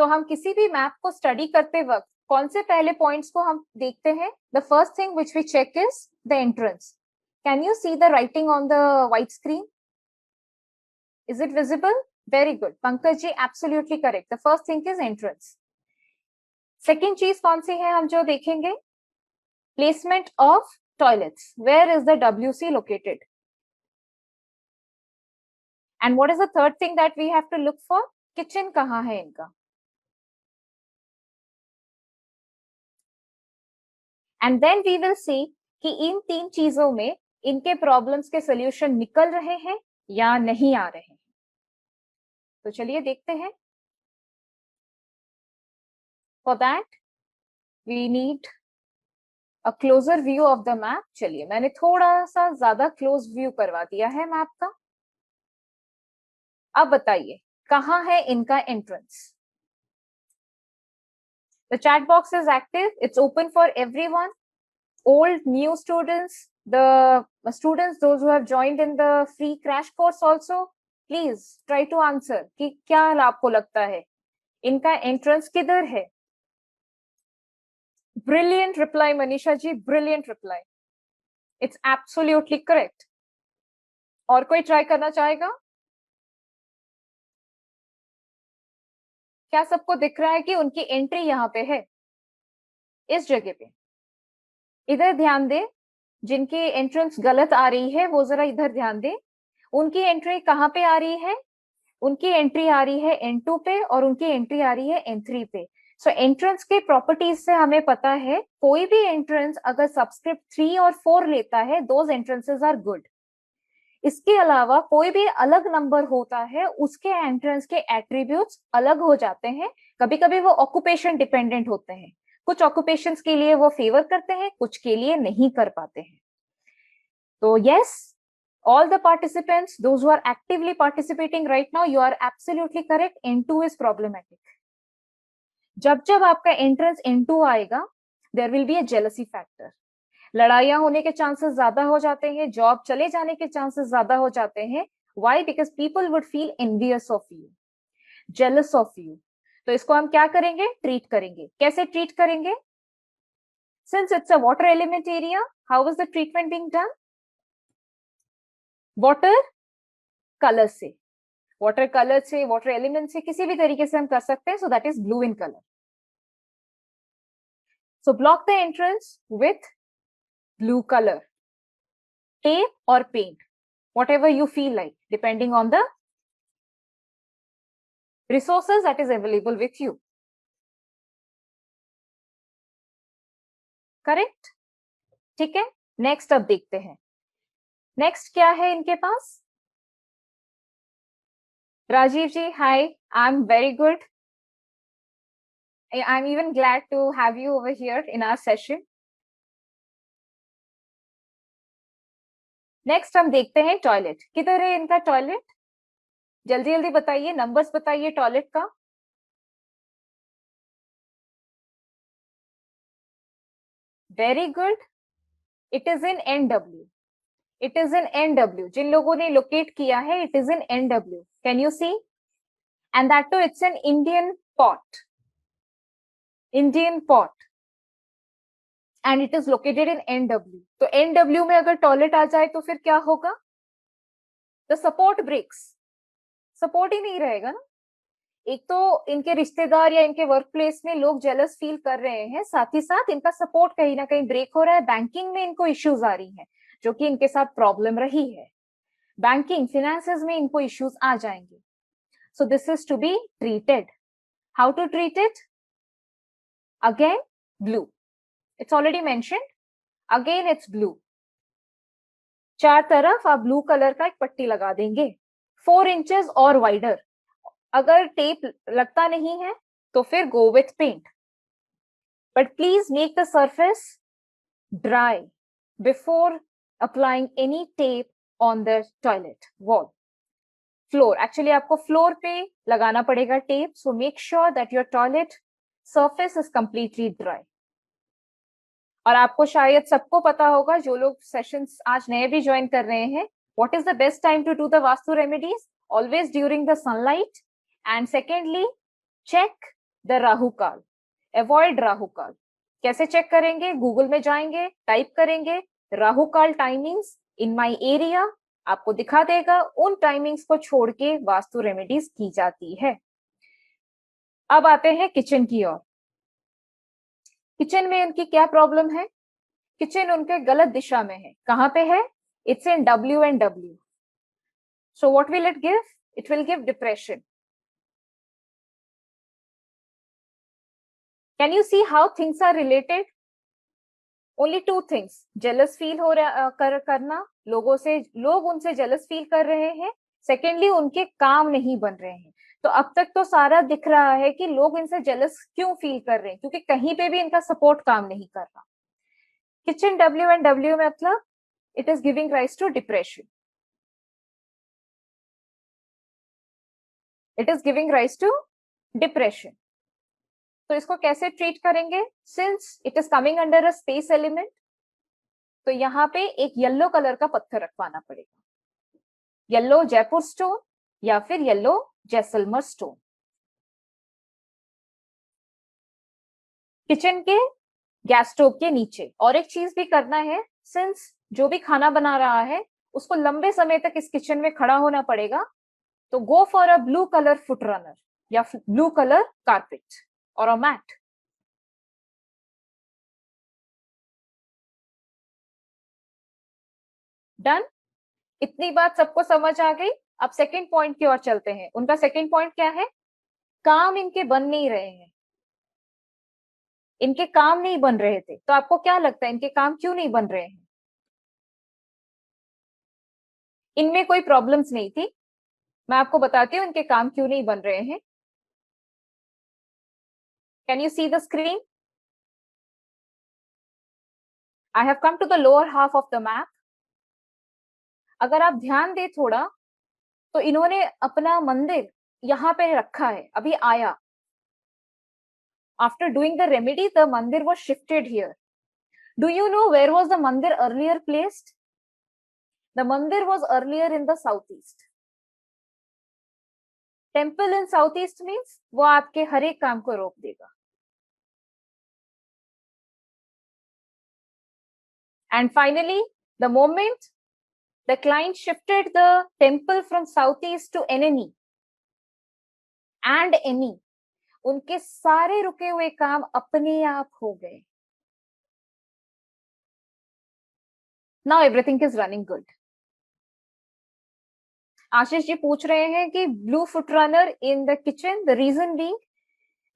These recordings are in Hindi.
तो हम किसी भी मैप को स्टडी करते वक्त कौन से पहले पॉइंट्स को हम देखते हैं? The first thing which we check is the entrance. Can you see the writing on the white screen? Is it visible? Very good Pankaj ji, absolutely correct. The first thing is entrance. Second चीज कौन सी है हम जो देखेंगे? Placement of toilets. Where is the WC located? And what is the third thing that we have to look for? Kitchen कहाँ है इनका? And then we will see कि इन तीन चीजों में इनके प्रॉब्लम्स के सोल्यूशन निकल रहे हैं या नहीं आ रहे हैं. तो चलिए देखते हैं. For that we need a closer view of the map. चलिए मैंने थोड़ा सा ज्यादा क्लोज व्यू करवा दिया है मैप का. अब बताइए कहाँ है इनका entrance? The chat box is active. It's open for everyone. Old, new students, the students, those who have joined in the free crash course also, please try to answer कि क्या आपको लगता है इनका एंट्रेंस किधर है? Brilliant reply, Manisha ji. Brilliant reply. It's absolutely correct. और कोई ट्राई करना चाहेगा? क्या सबको दिख रहा है कि उनकी एंट्री यहाँ पे है, इस जगह पे? इधर ध्यान दे. जिनकी एंट्रेंस गलत आ रही है वो जरा इधर ध्यान दे. उनकी एंट्री कहाँ पे आ रही है? उनकी एंट्री आ रही है N2 पे और उनकी एंट्री आ रही है N3 पे. सो एंट्रेंस के प्रॉपर्टीज से हमें पता है कोई भी एंट्रेंस अगर सबस्क्रिप्ट 3 और 4 लेता है, दोज एंट्रेंसेस आर गुड. इसके अलावा कोई भी अलग नंबर होता है, उसके एंट्रेंस के एट्रीब्यूट्स अलग हो जाते हैं. कभी कभी वो ऑक्यूपेशन डिपेंडेंट होते हैं. कुछ ऑक्यूपेशंस के लिए वो फेवर करते हैं, कुछ के लिए नहीं कर पाते हैं. तो yes, all the participants, those who are actively participating right now, you are absolutely correct. N2 is problematic. जब जब आपका एंट्रेंस N2 आएगा, there will be a jealousy factor. लड़ाइयां होने के चांसेस ज्यादा हो जाते हैं, जॉब चले जाने के चांसेस ज्यादा हो जाते हैं. Why? Because people would feel envious of you, jealous of you. तो इसको हम क्या करेंगे? ट्रीट करेंगे. कैसे ट्रीट करेंगे? Since it's a water element area, how is the treatment being done? Water colour से, वाटर कलर से, वाटर एलिमेंट से, किसी भी तरीके से हम कर सकते हैं. So that is blue in colour. So block the entrance with blue colour, tape और paint, whatever you feel like, depending on the resources that is available with you. Correct? ठीक है. नेक्स्ट अब देखते हैं. नेक्स्ट क्या है इनके पास? Rajiv ji, hi. I am very good. I'm even glad to have you over here in our session. Next हम देखते हैं टॉयलेट. किधर है इनका टॉयलेट? जल्दी जल्दी बताइए, नंबर्स बताइए टॉयलेट का. Very good. It is in NW. It is in NW. जिन लोगों ने लोकेट किया है, it is in NW. Can you see? And that too it's an Indian pot. Indian pot. And it is located in NW. तो NW में अगर टॉयलेट आ जाए तो फिर क्या होगा? The support breaks. सपोर्ट ही नहीं रहेगा ना. एक तो इनके रिश्तेदार या इनके वर्क प्लेस में लोग जेलस फील कर रहे हैं, साथ ही साथ इनका सपोर्ट कहीं ना कहीं ब्रेक हो रहा है. बैंकिंग में इनको इश्यूज आ रही हैं, जो कि इनके साथ प्रॉब्लम रही है. बैंकिंग फिनेंसेस में इनको इश्यूज आ जाएंगे. So this is to be treated. How to treat it? Again blue. It's already mentioned. Again it's blue. चार तरफ आप ब्लू कलर का एक पट्टी लगा देंगे, 4 इंचेस और वाइडर. अगर टेप लगता नहीं है तो फिर go with paint. But please make the surface dry before applying any tape on the toilet wall. Floor, actually आपको फ्लोर पे लगाना पड़ेगा tape. So make sure that your toilet surface is completely dry. और आपको शायद सबको पता होगा, जो लोग सेशंस आज नए भी ज्वाइन कर रहे हैं, what is the best time to do the vastu remedies? Always during the sunlight. And secondly, check the Rahu kaal, avoid Rahu काल। कैसे चेक करेंगे? गूगल में जाएंगे, टाइप करेंगे राहु काल टाइमिंग्स इन माय एरिया, आपको दिखा देगा। उन टाइमिंग्स को छोड़ के वास्तु रेमेडीज की जाती है। अब आते हैं किचन की ओर। किचन में उनकी क्या प्रॉब्लम है? किचन उनके गलत दिशा में है। कहां पे है? It's in W and W. So what will it give? It will give depression. Can you see how things are related? Only two things. Jealous feel हो रहा करना, लोगों से, लोग उनसे jealous feel कर रहे हैं। सेकेंडली उनके काम नहीं बन रहे हैं। तो अब तक तो सारा दिख रहा है कि लोग इनसे jealous क्यों फील कर रहे हैं, क्योंकि कहीं पे भी इनका सपोर्ट काम नहीं कर रहा। किचन W and W में मतलब it is giving rise to depression. It is giving rise to depression. तो इसको कैसे ट्रीट करेंगे? Since it is coming under a space element, तो यहाँ पे एक येलो कलर का पत्थर रखवाना पड़ेगा। येलो जयपुर स्टोन या फिर येलो जैसलमेर स्टोन। किचन के गैस स्टोव के नीचे। और एक चीज भी करना है, सिंस जो भी खाना बना रहा है उसको लंबे समय तक इस किचन में खड़ा होना पड़ेगा, तो go for a blue colour foot runner या ब्लू कलर कारपेट और अ मैट। डन। इतनी बात सबको समझ आ गई। अब सेकंड पॉइंट की ओर चलते हैं। उनका सेकंड पॉइंट क्या है? काम इनके बन नहीं रहे हैं। इनके काम नहीं बन रहे थे, तो आपको क्या लगता है इनके काम क्यों नहीं बन रहे हैं? इनमें कोई प्रॉब्लम्स नहीं थी। मैं आपको बताती हूँ इनके काम क्यों नहीं बन रहे हैं। Can you see the screen? I have come to the lower half of the map. अगर आप ध्यान दें थोड़ा, तो इन्होंने अपना मंदिर यहाँ पे रखा है। अभी आया, after doing the remedy, the mandir was shifted here. Do you know where was the mandir earlier placed? The mandir was earlier in the southeast. Temple in southeast means वो आपके हर एक काम को रोक देगा। And finally, the moment the client shifted the temple from southeast to NNE and NE, उनके सारे रुके हुए काम अपने आप हो गए। Now everything is running good. Ashish ji पूछ रहे हैं कि blue foot runner in the kitchen, the reason being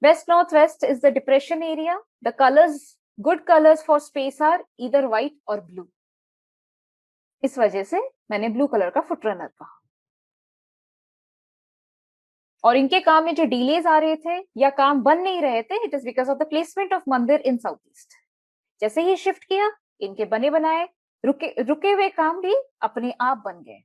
west north west is the depression area, the colours, good colours for space are either white और ब्लू। इस वजह से मैंने ब्लू कलर का फुट रनर कहा। और इनके काम में जो डिलेज आ रहे थे या काम बन नहीं रहे थे, it is because of the placement of मंदिर इन साउथ ईस्ट। जैसे ही शिफ्ट किया, इनके बने बनाए रुके हुए काम भी अपने आप बन गए।